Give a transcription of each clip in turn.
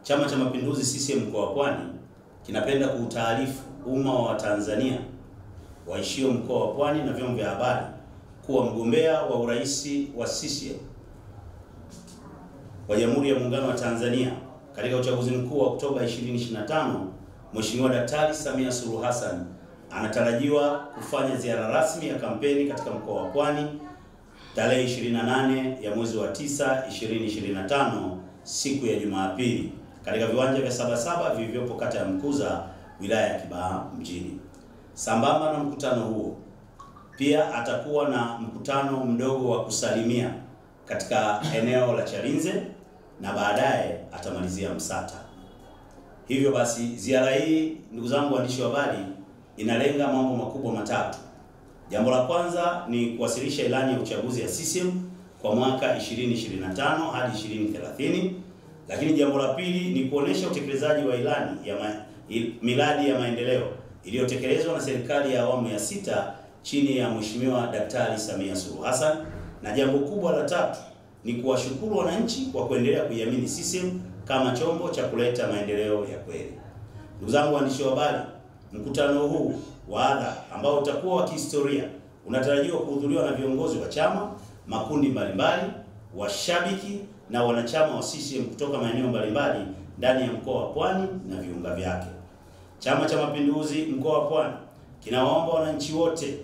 Chama cha Mapinduzi CCM mkoa wa Pwani kinapenda kuutaarifu umma wa Tanzania waishio mkoa wa Pwani na vyombo vya habari kuwa mgombea wa urais wa CCM wa Jamhuri ya Muungano wa Tanzania katika uchaguzi mkuu wa Oktoba 2025, Mheshimiwa Daktari Samia Suluhu Hassan anatarajiwa kufanya ziara rasmi ya kampeni katika mkoa wa Pwani tarehe 28 ya mwezi wa 9 2025, siku ya Jumapili katika viwanja vya Sabasaba vilivyopo kata ya Mkuza, wilaya ya Kibaha mjini. Sambamba na mkutano huo, pia atakuwa na mkutano mdogo wa kusalimia katika eneo la Chalinze na baadaye atamalizia Msata. Hivyo basi ziara hii, ndugu zangu waandishi wa habari, inalenga mambo makubwa matatu. Jambo la kwanza ni kuwasilisha ilani ya uchaguzi ya CCM kwa mwaka 2025 hadi 2030. Lakini jambo la pili ni kuonesha utekelezaji wa ilani ya miradi ya maendeleo iliyotekelezwa na serikali ya awamu ya 6 chini ya Mheshimiwa Daktari Samia Suluhu Hassan. Na jambo kubwa la tatu ni kuwashukuru wananchi kwa kuendelea kuiamini CCM kama chombo cha kuleta maendeleo ya kweli. Ndugu zangu waandishi wa habari, mkutano huu wa hadhara ambao utakuwa wa kihistoria unatarajiwa kuhudhuriwa na viongozi wa chama, makundi mbalimbali, washabiki na wanachama wa CCM kutoka maeneo mbalimbali ndani ya mkoa wa Pwani na viunga vyake. Chama cha Mapinduzi mkoa wa Pwani kinawaomba wananchi wote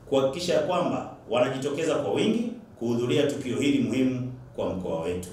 kuhakikisha kwamba wanajitokeza kwa wingi kuhudhuria tukio hili muhimu kwa mkoa wetu.